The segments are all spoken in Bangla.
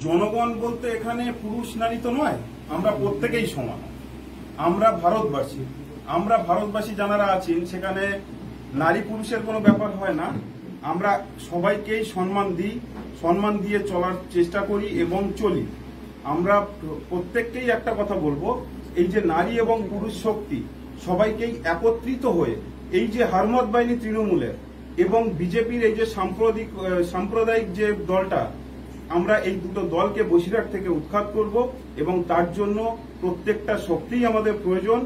জনগণ বলতে এখানে পুরুষ নারী তো নয়, আমরা প্রত্যেকেই সমান। আমরা ভারতবাসী যারা আছেন সেখানে নারী পুরুষের কোনো ব্যাপার হয় না। আমরা সবাইকেই সম্মান দিয়ে চলার চেষ্টা করি এবং চলি। আমরা প্রত্যেককেই একটা কথা বলবো, এই যে নারী এবং পুরুষ শক্তি সবাইকেই একত্রিত হয়ে এই যে হারমত বাহিনী তৃণমূলের এবং বিজেপির এই যে সাম্প্রদায়িক যে দলটা, আমরা এই দুটো দলকে বসিরহাট থেকে উৎখাত করব এবং তার জন্য প্রত্যেকটা শক্তিই আমাদের প্রয়োজন।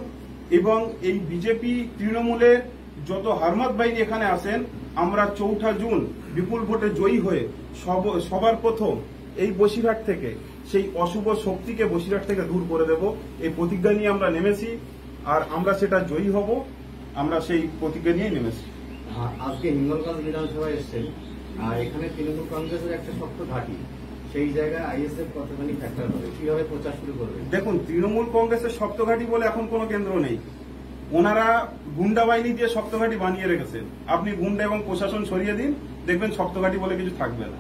এবং এই বিজেপি তৃণমূলের যত হারমত বাহিনী এখানে আসেন, আমরা 4 জুন বিপুল ভোটে জয়ী হয়ে সবার প্রথম এই বসিরহাট থেকে সেই অশুভ শক্তিকে বসিরহাট থেকে দূর করে দেব, এই প্রতিজ্ঞা নিয়ে আমরা নেমেছি। আর আমরা সেটা জয়ী হব, আমরা সেই প্রতিজ্ঞা নিয়ে নেমেছি। আজকে হিঙ্গলগঞ্জ বিধানসভায় এসেছেন, আর এখানে তৃণমূল কংগ্রেসের একটা শক্ত ঘাঁটি, সেই জায়গায় আইএসএফ কতখানি ফ্যাক্টর হবে, কিভাবে প্রচার শুরু করবে? দেখুন, তৃণমূল কংগ্রেসের শক্ত ঘাঁটি বলে এখন কোনো কেন্দ্র নেই। ওনারা গুন্ডা বাহিনী দিয়ে শক্ত ঘাঁটি বানিয়ে রেখেছেন। আপনি গুন্ডা এবং প্রশাসন সরিয়ে দিন, দেখবেন শক্ত ঘাঁটি বলে কিছু থাকবে না।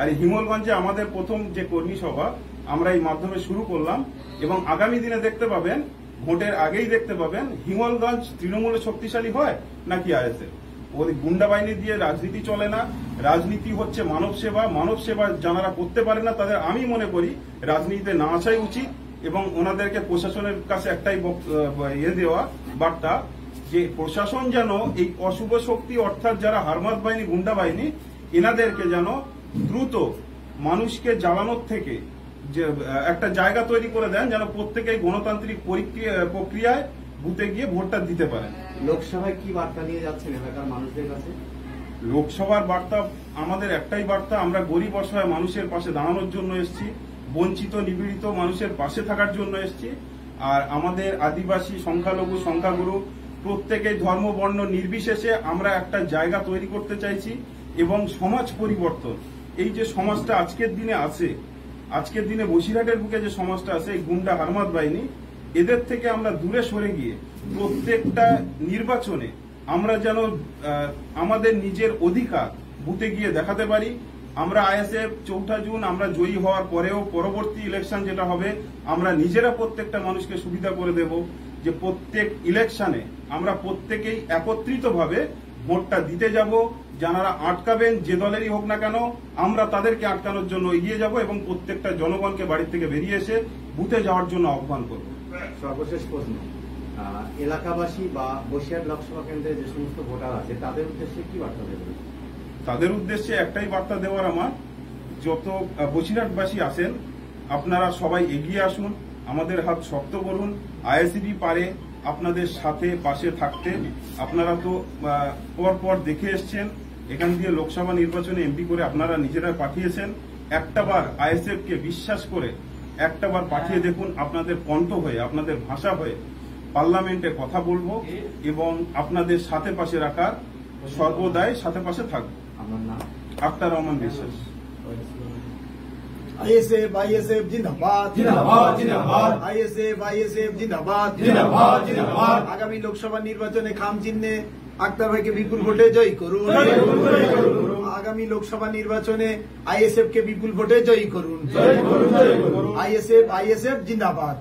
আর হিঙ্গলগঞ্জে আমাদের প্রথম যে কর্মী সভা আমরা এই মাধ্যমে শুরু করলাম এবং আগামী দিনে দেখতে পাবেন, ভোটের আগেই দেখতে পাবেন হিঙ্গলগঞ্জ তৃণমূলের শক্তিশালী হয় নাকি আইএসএফ। ওই গুন্ডা বাহিনী দিয়ে রাজনীতি চলে না। রাজনীতি হচ্ছে মানব সেবা যারা করতে পারে না তাদের আমি মনে করি রাজনীতিতে না আসাই উচিত। এবং ওনাদেরকে প্রশাসনের কাছে একটাই দেওয়া বার্তা, যে প্রশাসন যেন এই অশুভ শক্তি অর্থাৎ যারা হারমাত বাহিনী গুন্ডা বাহিনী এনাদেরকে যেন দ্রুত মানুষকে জ্বালানোর থেকে যে একটা জায়গা তৈরি করে দেন, যেন প্রত্যেকেই গণতান্ত্রিক প্রক্রিয়ায় বুথে গিয়ে ভোটটা দিতে পারেন। লোকসভায় কি বার্তা নিয়ে যাচ্ছেন এলাকার মানুষদের কাছে? লোকসভার বার্তা আমাদের একটাই বার্তা, আমরা গরিব অসহায় মানুষের পাশে দাঁড়ানোর জন্য এসেছি, বঞ্চিত নিপীড়িত মানুষের পাশে থাকার জন্য এসেছি। আর আমাদের আদিবাসী, সংখ্যালঘু, সংখ্যাগুরু প্রত্যেকেই ধর্ম বর্ণ নির্বিশেষে আমরা একটা জায়গা তৈরি করতে চাইছি এবং সমাজ পরিবর্তন। এই যে সমাজটা আজকের দিনে আছে, আজকের দিনে বসিরহাটের বুকে যে সমাজটা আছে, এই গুন্ডা হারমাত বাহিনী এদের থেকে আমরা দূরে সরে গিয়ে প্রত্যেকটা নির্বাচনে আমরা যেন আমাদের নিজের অধিকার বুথে গিয়ে দেখাতে পারি। আমরা আইএসএফ 4 জুন আমরা জয়ী হওয়ার পরেও পরবর্তী ইলেকশন যেটা হবে, আমরা নিজেরা প্রত্যেকটা মানুষকে সুবিধা করে দেব যে প্রত্যেক ইলেকশনে আমরা প্রত্যেকেই একত্রিতভাবে ভোটটা দিতে যাব। যারা আটকাবেন, যে দলেরই হোক না কেন, আমরা তাদেরকে আটকানোর জন্য এগিয়ে যাব এবং প্রত্যেকটা জনগণকে বাড়ি থেকে বেরিয়ে এসে বুথে যাওয়ার জন্য আহ্বান করব। সর্বশেষ প্রশ্ন, এলাকাবাসী বা বসিরহাট লোকসভা কেন্দ্রে যে সমস্ত ভোটার আছে তাদের উদ্দেশ্যে কি বার্তা দেবেন? তাদের উদ্দেশ্যে একটাই বার্তা দেওয়ার আমার, যত বসিরহাটবাসী আছেন আপনারা সবাই এগিয়ে আসুন, আমাদের হাত শক্ত করুন। আইএসএফ পারে আপনাদের সাথে পাশে থাকতে। আপনারা তো পর দেখে এসছেন, এখান দিয়ে লোকসভা নির্বাচনে এমপি করে আপনারা নিজেরা পাঠিয়েছেন। একটাবার আইএসএফ কে বিশ্বাস করে একটাবার পাঠিয়ে দেখুন, আপনাদের কণ্ঠ হয়ে, আপনাদের ভাষা হয়ে পার্লামেন্টে কথা বলবো এবং আপনাদের সাথে পাশে রাখার সর্বদাই সাথে পাশে থাকবো। আমার নাম আক্তার রহমান বিশ্বাস। আইএসএফ জিন্দাবাদ, আইএসএফ জিন্দাবাদ। আগামী লোকসভা নির্বাচনে খাম চিহ্নে আক্তার ভাইকে বিপুল ভোটে জয়ী করুন। আগামী লোকসভা নির্বাচনে আইএসএফ কে বিপুল ভোটে জয়ী করুন। আইএসএফ জিন্দাবাদ।